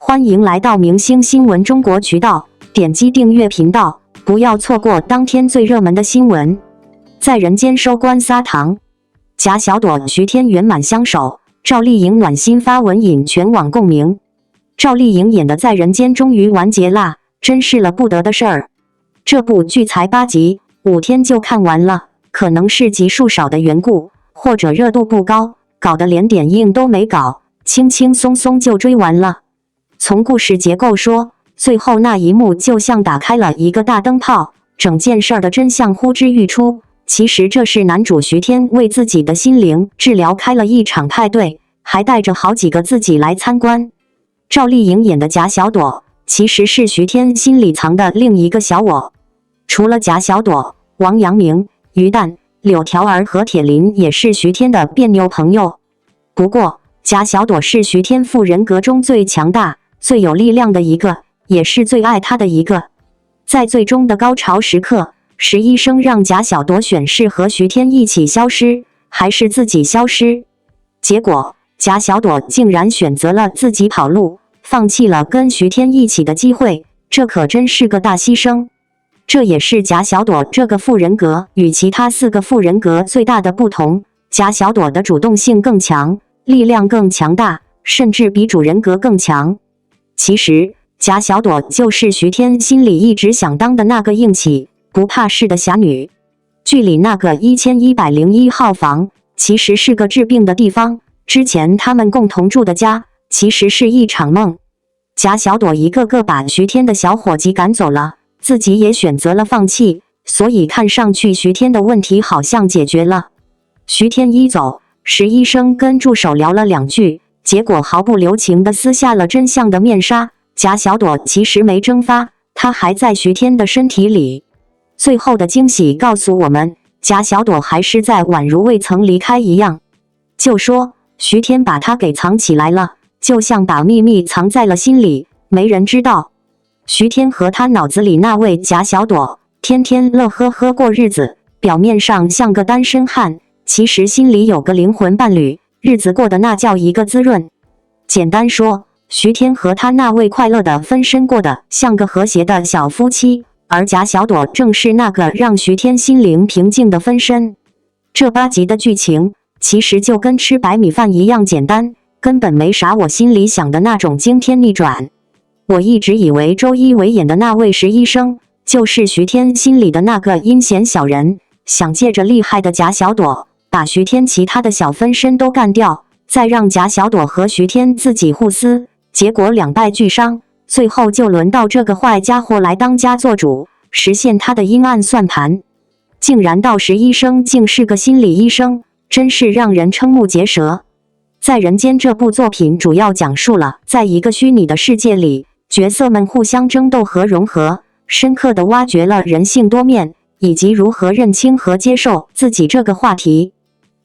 欢迎来到明星新闻中国渠道，点击订阅频道，不要错过当天最热门的新闻。在人间收官撒糖，贾小朵、徐天圆满相守，赵丽颖暖心发文引全网共鸣。赵丽颖演的《在人间》终于完结啦，真是了不得的事儿。这部剧才8集，5天就看完了，可能是集数少的缘故，或者热度不高，搞得连点映都没搞，轻轻松松就追完了。从故事结构说，最后那一幕就像打开了一个大灯泡，整件事儿的真相呼之欲出。其实这是男主徐天为自己的心灵治疗开了一场派对，还带着好几个自己来参观。赵丽颖演的贾小朵，其实是徐天心里藏的另一个小我。除了贾小朵，王阳明、于丹、柳条儿和铁林也是徐天的别扭朋友。不过，贾小朵是徐天赋人格中最强大、最有力量的一个，也是最爱他的一个。在最终的高潮时刻，石医生让贾小朵选是和徐天一起消失，还是自己消失。结果，贾小朵竟然选择了自己跑路，放弃了跟徐天一起的机会，这可真是个大牺牲。这也是贾小朵这个副人格与其他4个副人格最大的不同。贾小朵的主动性更强，力量更强大，甚至比主人格更强。其实，贾小朵就是徐天心里一直想当的那个硬气、不怕事的侠女。剧里那个1101号房，其实是个治病的地方。之前他们共同住的家，其实是一场梦。贾小朵一个个把徐天的小伙计赶走了，自己也选择了放弃，所以看上去徐天的问题好像解决了。徐天一走，石医生跟助手聊了2句，结果毫不留情地撕下了真相的面纱。贾小朵其实没蒸发，她还在徐天的身体里。最后的惊喜告诉我们，贾小朵还是在宛如未曾离开一样。就说徐天把她给藏起来了，就像把秘密藏在了心里，没人知道。徐天和他脑子里那位贾小朵，天天乐呵呵过日子，表面上像个单身汉，其实心里有个灵魂伴侣，日子过得那叫一个滋润。简单说，徐天和他那位快乐的分身过得像个和谐的小夫妻，而贾小朵正是那个让徐天心灵平静的分身。这8集的剧情其实就跟吃白米饭一样简单，根本没啥我心里想的那种惊天逆转。我一直以为周一围演的那位石医生就是徐天心里的那个阴险小人，想借着厉害的贾小朵把徐天其他的小分身都干掉，再让贾小朵和徐天自己互撕，结果两败俱伤，最后就轮到这个坏家伙来当家做主，实现他的阴暗算盘。竟然到石医生竟是个心理医生，真是让人瞠目结舌。在人间这部作品主要讲述了在一个虚拟的世界里，角色们互相争斗和融合，深刻地挖掘了人性多面，以及如何认清和接受自己这个话题。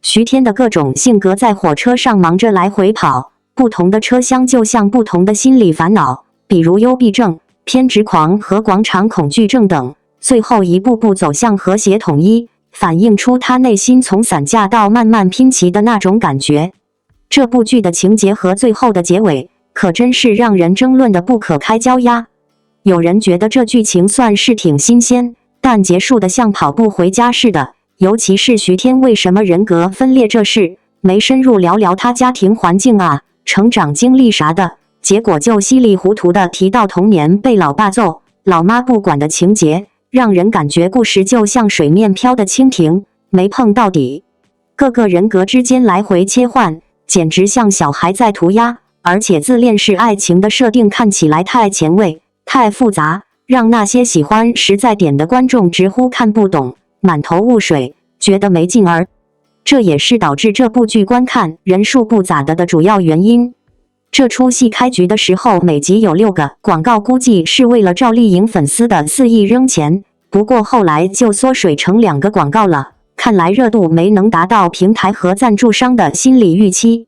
徐天的各种性格在火车上忙着来回跑，不同的车厢就像不同的心理烦恼，比如幽闭症、偏执狂和广场恐惧症等，最后一步步走向和谐统一，反映出他内心从散架到慢慢拼齐的那种感觉。这部剧的情节和最后的结尾可真是让人争论的不可开交呀。有人觉得这剧情算是挺新鲜，但结束的像跑步回家似的，尤其是徐天为什么人格分裂这事，没深入聊聊他家庭环境啊、成长经历啥的，结果就稀里糊涂的提到童年被老爸揍、老妈不管的情节，让人感觉故事就像水面飘的蜻蜓，没碰到底。各个人格之间来回切换，简直像小孩在涂鸦，而且自恋式爱情的设定看起来太前卫、太复杂，让那些喜欢实在点的观众直呼看不懂，满头雾水，觉得没劲儿。这也是导致这部剧观看人数不咋的主要原因。这出戏开局的时候每集有6个广告，估计是为了赵丽颖粉丝的4亿扔钱，不过后来就缩水成2个广告了，看来热度没能达到平台和赞助商的心理预期。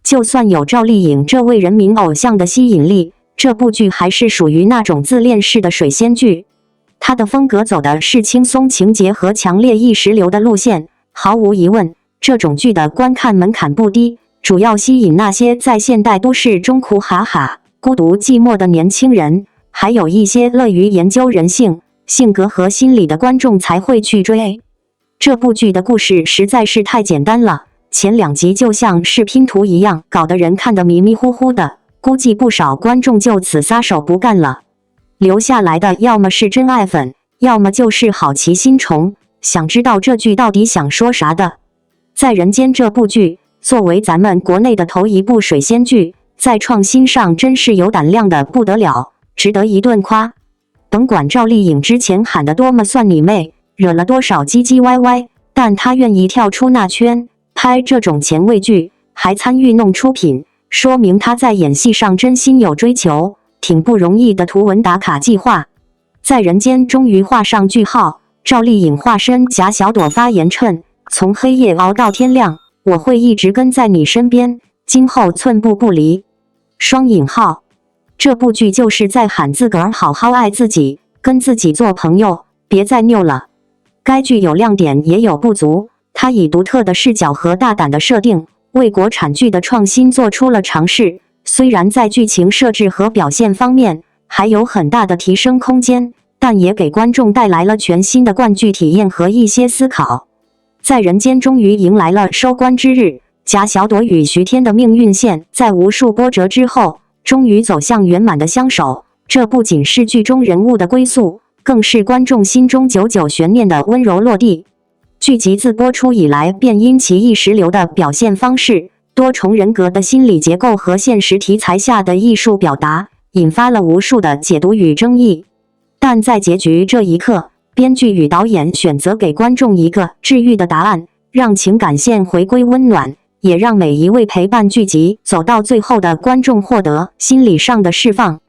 就算有赵丽颖这位人民偶像的吸引力，这部剧还是属于那种自恋式的水仙剧。它的风格走的是轻松情节和强烈意识流的路线，毫无疑问，这种剧的观看门槛不低，主要吸引那些在现代都市中苦哈哈、孤独寂寞的年轻人，还有一些乐于研究人性、性格和心理的观众才会去追。这部剧的故事实在是太简单了，前2集就像是拼图一样，搞得人看得迷迷糊糊的，估计不少观众就此撒手不干了。留下来的要么是真爱粉，要么就是好奇心虫，想知道这剧到底想说啥的。在人间这部剧作为咱们国内的头一部水仙剧，在创新上真是有胆量的不得了，值得一顿夸。甭管赵丽颖之前喊得多么算你妹，惹了多少唧唧歪歪，但她愿意跳出那圈，拍这种前卫剧，还参与弄出品，说明她在演戏上真心有追求，挺不容易的图文打卡计划。在人间终于画上句号，赵丽颖化身贾小朵发言称，从黑夜熬到天亮，我会一直跟在你身边，今后寸步不离。双引号，这部剧就是在喊自个儿好好爱自己，跟自己做朋友，别再拗了。该剧有亮点也有不足，它以独特的视角和大胆的设定，为国产剧的创新做出了尝试，虽然在剧情设置和表现方面还有很大的提升空间，但也给观众带来了全新的观剧体验和一些思考。在人间终于迎来了收官之日，贾小朵与徐天的命运线在无数波折之后，终于走向圆满的相守。这不仅是剧中人物的归宿，更是观众心中久久悬念的温柔落地。剧集自播出以来，便因其意识流的表现方式、多重人格的心理结构和现实题材下的艺术表达，引发了无数的解读与争议。但在结局这一刻，编剧与导演选择给观众一个治愈的答案，让情感线回归温暖，也让每一位陪伴剧集走到最后的观众获得心理上的释放。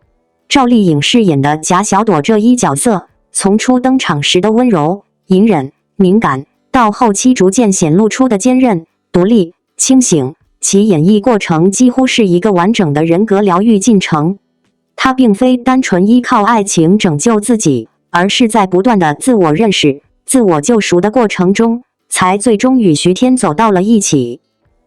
赵丽颖饰演的贾小朵这一角色，从初登场时的温柔、隐忍、敏感，到后期逐渐显露出的坚韧、独立、清醒，其演绎过程几乎是一个完整的人格疗愈进程。她并非单纯依靠爱情拯救自己，而是在不断的自我认识、自我救赎的过程中，才最终与徐天走到了一起。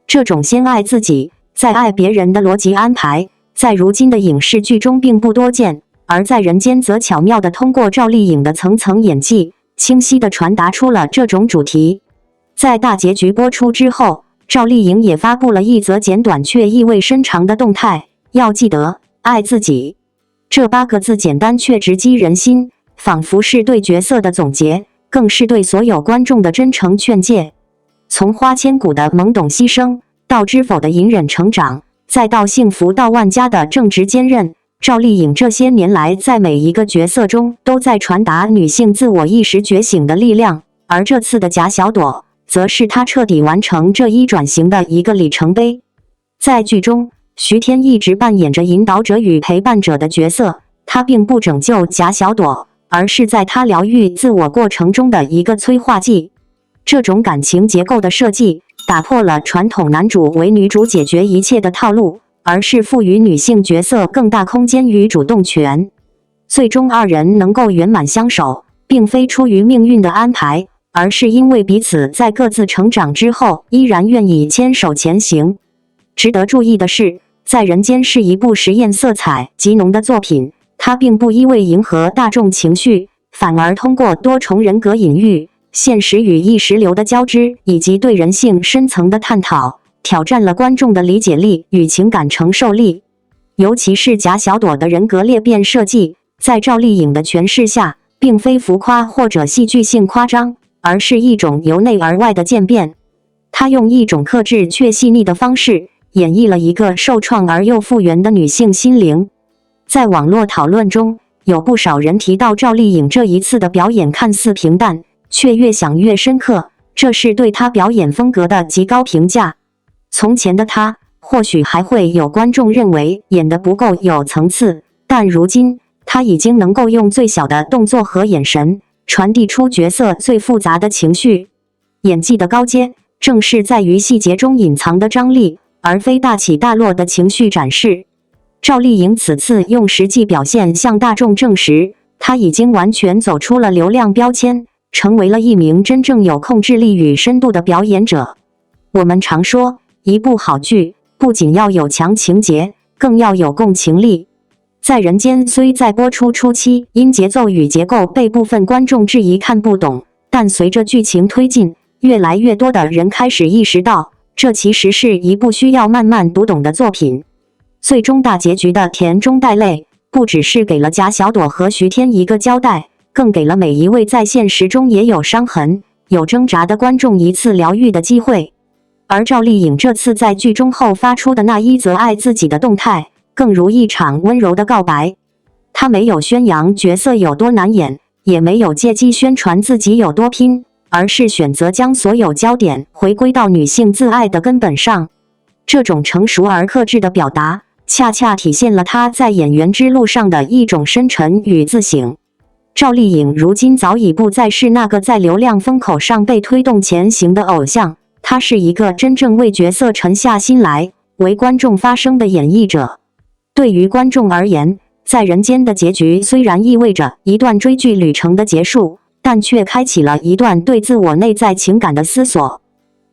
这种先爱自己，再爱别人的逻辑安排，在如今的影视剧中并不多见，而在人间则巧妙地通过赵丽颖的层层演技，清晰地传达出了这种主题。在大结局播出之后，赵丽颖也发布了一则简短却意味深长的动态，要记得爱自己。这8个字简单却直击人心，仿佛是对角色的总结，更是对所有观众的真诚劝诫。从花千骨的懵懂牺牲，到知否的隐忍成长，再到幸福到万家的正直坚韧，赵丽颖这些年来在每一个角色中都在传达女性自我意识觉醒的力量，而这次的贾小朵，则是她彻底完成这一转型的一个里程碑。在剧中，徐天一直扮演着引导者与陪伴者的角色，他并不拯救贾小朵，而是在他疗愈自我过程中的一个催化剂。这种感情结构的设计，打破了传统男主为女主解决一切的套路，而是赋予女性角色更大空间与主动权。最终2人能够圆满相守，并非出于命运的安排，而是因为彼此在各自成长之后，依然愿意牵手前行。值得注意的是，在人间是一部实验色彩极浓的作品，它并不一味迎合大众情绪，反而通过多重人格隐喻、现实与意识流的交织，以及对人性深层的探讨，挑战了观众的理解力与情感承受力。尤其是贾小朵的人格裂变设计，在赵丽颖的诠释下，并非浮夸或者戏剧性夸张，而是一种由内而外的渐变。她用一种克制却细腻的方式，演绎了一个受创而又复原的女性心灵。在网络讨论中，有不少人提到赵丽颖这一次的表演看似平淡，却越想越深刻，这是对她表演风格的极高评价。从前的她，或许还会有观众认为演得不够有层次，但如今，她已经能够用最小的动作和眼神，传递出角色最复杂的情绪。演技的高阶，正是在于细节中隐藏的张力，而非大起大落的情绪展示。赵丽颖此次用实际表现向大众证实，她已经完全走出了流量标签，成为了一名真正有控制力与深度的表演者。我们常说，一部好剧不仅要有强情节，更要有共情力。在人间虽在播出初期因节奏与结构被部分观众质疑看不懂，但随着剧情推进，越来越多的人开始意识到，这其实是一部需要慢慢读懂的作品。最终大结局的甜中带泪，不只是给了贾小朵和徐天一个交代，更给了每一位在现实中也有伤痕、有挣扎的观众一次疗愈的机会。而赵丽颖这次在剧中后发出的那一则爱自己的动态，更如一场温柔的告白。她没有宣扬角色有多难演，也没有借机宣传自己有多拼，而是选择将所有焦点回归到女性自爱的根本上。这种成熟而克制的表达，恰恰体现了她在演员之路上的一种深沉与自省。赵丽颖如今早已不再是那个在流量风口上被推动前行的偶像，她是一个真正为角色沉下心来、为观众发声的演绎者。对于观众而言，在人间的结局虽然意味着一段追剧旅程的结束，但却开启了一段对自我内在情感的思索。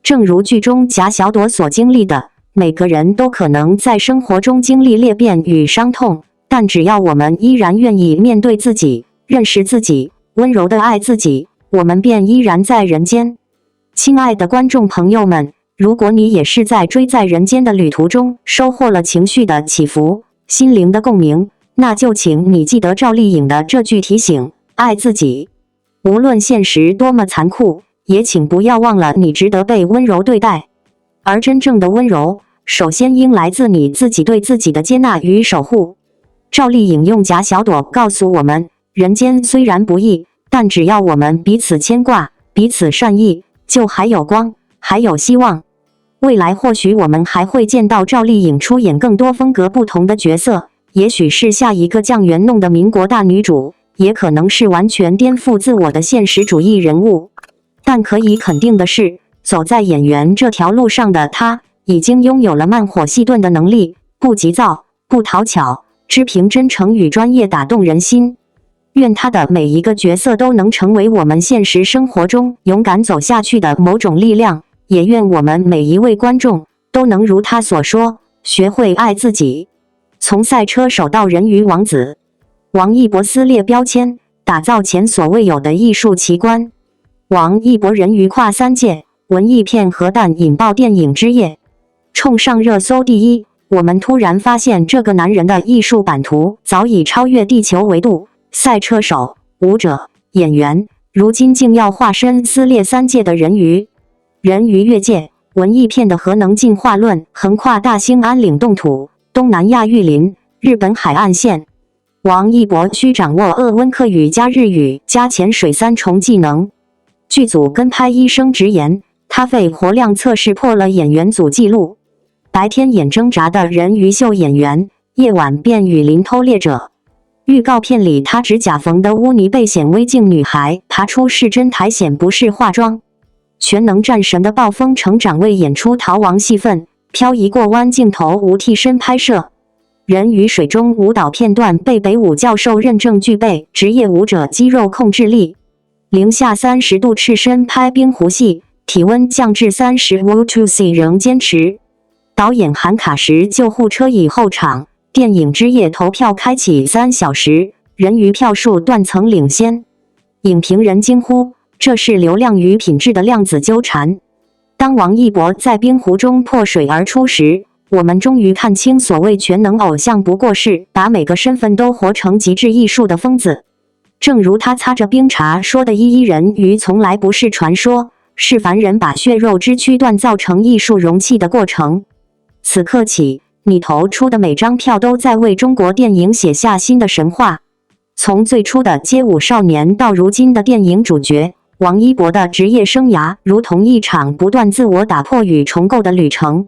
正如剧中贾小朵所经历的，每个人都可能在生活中经历裂变与伤痛，但只要我们依然愿意面对自己、认识自己、温柔地爱自己，我们便依然在人间。亲爱的观众朋友们，如果你也是在追在人间的旅途中收获了情绪的起伏、心灵的共鸣，那就请你记得赵丽颖的这句提醒：爱自己。无论现实多么残酷，也请不要忘了你值得被温柔对待。而真正的温柔，首先应来自你自己对自己的接纳与守护。赵丽颖用贾小朵告诉我们，人间虽然不易，但只要我们彼此牵挂、彼此善意，就还有光，还有希望。未来或许我们还会见到赵丽颖出演更多风格不同的角色，也许是下一个酱园弄的民国大女主，也可能是完全颠覆自我的现实主义人物。但可以肯定的是，走在演员这条路上的她，已经拥有了慢火细炖的能力，不急躁，不讨巧，只凭真诚与专业打动人心。愿她的每一个角色都能成为我们现实生活中勇敢走下去的某种力量，也愿我们每一位观众都能如她所说，学会爱自己。从赛车手到人鱼王子，王一博撕裂标签，打造前所未有的艺术奇观。王一博人鱼跨3届，文艺片核弹引爆电影之夜，冲上热搜第一。我们突然发现，这个男人的艺术版图早已超越地球维度。赛车手、舞者、演员，如今竟要化身撕裂3届的人鱼。人鱼越界，文艺片的核能进化论横跨大兴安岭冻土、东南亚玉林、日本海岸线。王一博需掌握鄂温克语加日语加潜水3重技能。剧组跟拍医生直言，他肺活量测试破了演员组纪录。白天演挣扎的人鱼秀演员，夜晚变雨林偷猎者。预告片里他指甲缝的污泥被显微镜女孩爬出是真苔显不是化妆。全能战神的暴风成长为演出逃亡戏份，漂移过弯镜头无替身拍摄。人鱼水中舞蹈片段被北舞教授认证具备职业舞者肌肉控制力。零下30度赤身拍冰湖戏，体温降至30 Celsius 仍坚持。导演喊卡时救护车已候场，电影之夜投票开启3小时，人鱼票数断层领先。影评人惊呼，这是流量与品质的量子纠缠。当王一博在冰湖中破水而出时，我们终于看清所谓全能偶像不过是把每个身份都活成极致艺术的疯子。正如他擦着冰碴说的，一人鱼从来不是传说，是凡人把血肉之躯锻造成艺术容器的过程。此刻起，你投出的每张票都在为中国电影写下新的神话。从最初的街舞少年到如今的电影主角，王一博的职业生涯如同一场不断自我打破与重构的旅程。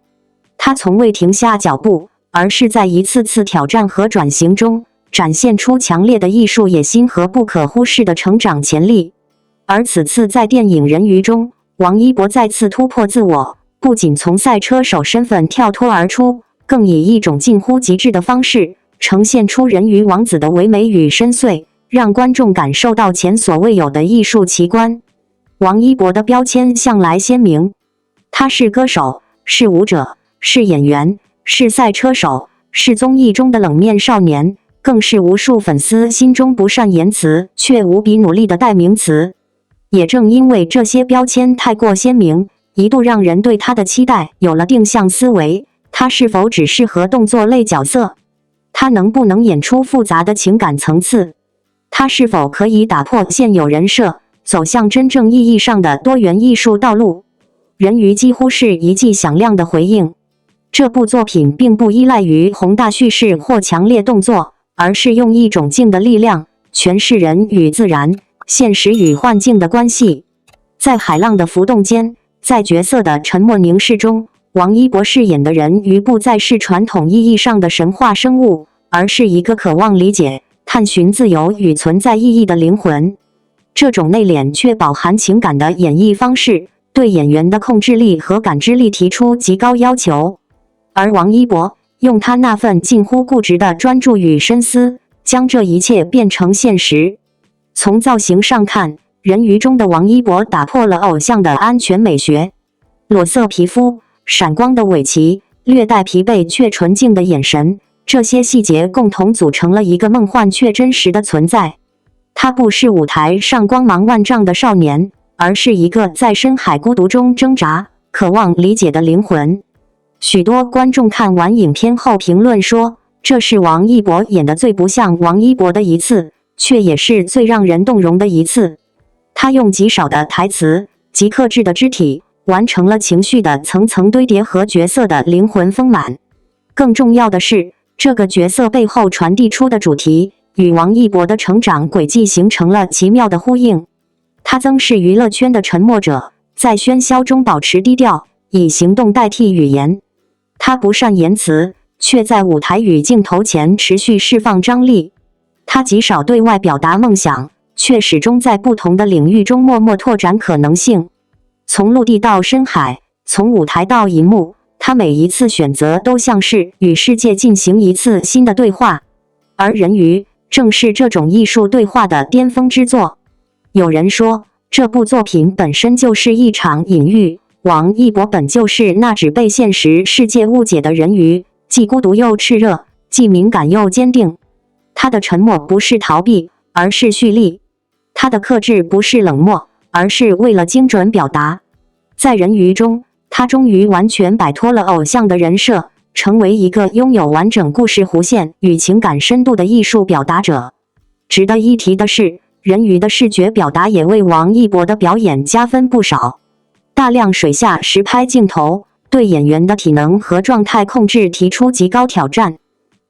他从未停下脚步，而是在一次次挑战和转型中展现出强烈的艺术野心和不可忽视的成长潜力。而此次在电影《人鱼》中，王一博再次突破自我，不仅从赛车手身份跳脱而出，更以一种近乎极致的方式呈现出人鱼王子的唯美与深邃，让观众感受到前所未有的艺术奇观。王一博的标签向来鲜明，他是歌手，是舞者，是演员，是赛车手，是综艺中的冷面少年，更是无数粉丝心中不善言辞却无比努力的代名词。也正因为这些标签太过鲜明，一度让人对他的期待有了定向思维。他是否只适合动作类角色？他能不能演出复杂的情感层次？他是否可以打破现有人设，走向真正意义上的多元艺术道路？人鱼几乎是一记响亮的回应。这部作品并不依赖于宏大叙事或强烈动作，而是用一种静的力量诠释人与自然、现实与幻境的关系。在海浪的浮动间，在角色的沉默凝视中，王一博饰演的人鱼不再是传统意义上的神话生物，而是一个渴望理解、探寻自由与存在意义的灵魂。这种内敛却饱含情感的演绎方式，对演员的控制力和感知力提出极高要求。而王一博用他那份近乎固执的专注与深思，将这一切变成现实。从造型上看，人鱼中的王一博打破了偶像的安全美学，裸色皮肤、闪光的尾鳍、略带疲惫却纯净的眼神，这些细节共同组成了一个梦幻却真实的存在。他不是舞台上光芒万丈的少年，而是一个在深海孤独中挣扎、渴望理解的灵魂。许多观众看完影片后评论说，这是王一博演得最不像王一博的一次，却也是最让人动容的一次。他用极少的台词、极克制的肢体，完成了情绪的层层堆叠和角色的灵魂丰满。更重要的是，这个角色背后传递出的主题，与王一博的成长轨迹形成了奇妙的呼应。他曾是娱乐圈的沉默者，在喧嚣中保持低调，以行动代替语言。他不善言辞，却在舞台与镜头前持续释放张力。他极少对外表达梦想，却始终在不同的领域中默默拓展可能性。从陆地到深海，从舞台到银幕，他每一次选择都像是与世界进行一次新的对话。而人鱼正是这种艺术对话的巅峰之作。有人说，这部作品本身就是一场隐喻。王一博本就是那只被现实世界误解的人鱼，既孤独又炽热，既敏感又坚定。他的沉默不是逃避，而是蓄力；他的克制不是冷漠，而是为了精准表达。在人鱼中，他终于完全摆脱了偶像的人设，成为一个拥有完整故事弧线与情感深度的艺术表达者。值得一提的是，人鱼的视觉表达也为王一博的表演加分不少。大量水下实拍镜头对演员的体能和状态控制提出极高挑战。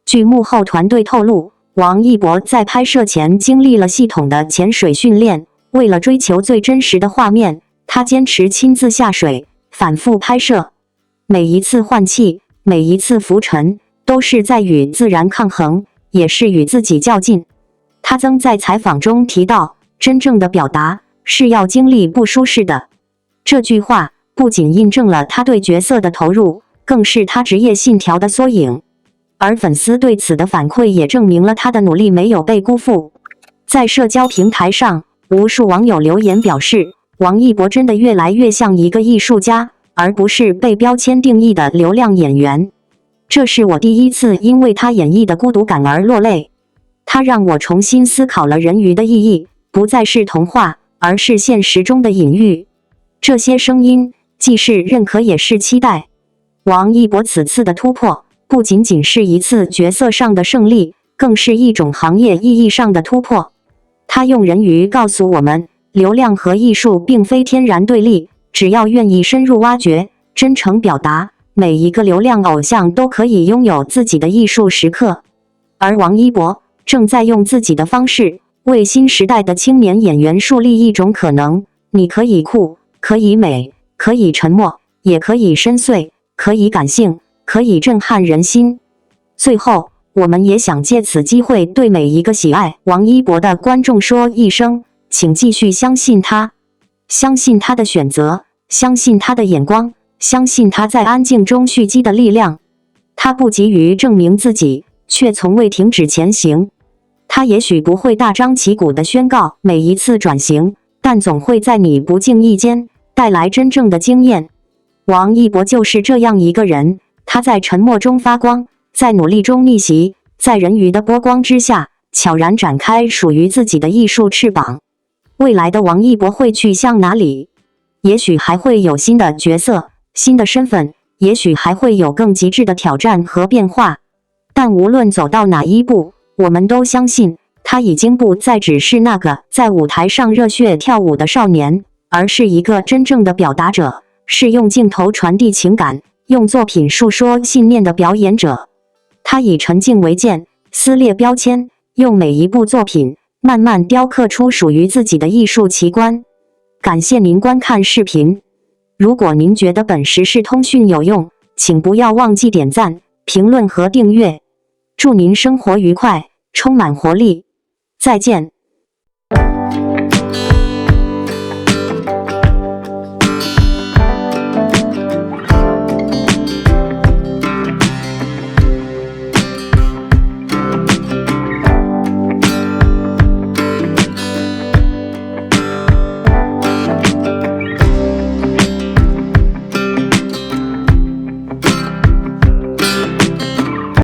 据幕后团队透露，王一博在拍摄前经历了系统的潜水训练，为了追求最真实的画面，他坚持亲自下水，反复拍摄。每一次换气，每一次浮沉，都是在与自然抗衡，也是与自己较劲。他曾在采访中提到，真正的表达是要经历不舒适的。这句话不仅印证了他对角色的投入，更是他职业信条的缩影。而粉丝对此的反馈也证明了他的努力没有被辜负。在社交平台上，无数网友留言表示，王一博真的越来越像一个艺术家，而不是被标签定义的流量演员。这是我第一次因为他演绎的孤独感而落泪。他让我重新思考了人鱼的意义，不再是童话，而是现实中的隐喻。这些声音既是认可也是期待。王一博此次的突破，不仅仅是一次角色上的胜利，更是一种行业意义上的突破。他用人鱼告诉我们，流量和艺术并非天然对立，只要愿意深入挖掘、真诚表达，每一个流量偶像都可以拥有自己的艺术时刻。而王一博正在用自己的方式，为新时代的青年演员树立一种可能：你可以酷，可以美，可以沉默，也可以深邃，可以感性，可以震撼人心。最后，我们也想借此机会对每一个喜爱王一博的观众说一声，请继续相信他，相信他的选择，相信他的眼光，相信他在安静中蓄积的力量。他不急于证明自己，却从未停止前行。他也许不会大张旗鼓地宣告每一次转型，但总会在你不经意间带来真正的惊艳。王一博就是这样一个人，他在沉默中发光，在努力中逆袭，在人鱼的波光之下，悄然展开属于自己的艺术翅膀。未来的王一博会去向哪里？也许还会有新的角色、新的身份，也许还会有更极致的挑战和变化。但无论走到哪一步，我们都相信他已经不再只是那个在舞台上热血跳舞的少年，而是一个真正的表达者，是用镜头传递情感、用作品述说信念的表演者。他以沉静为剑，撕裂标签，用每一部作品慢慢雕刻出属于自己的艺术奇观。感谢您观看视频。如果您觉得本时事通讯有用，请不要忘记点赞、评论和订阅。祝您生活愉快，充满活力。再见。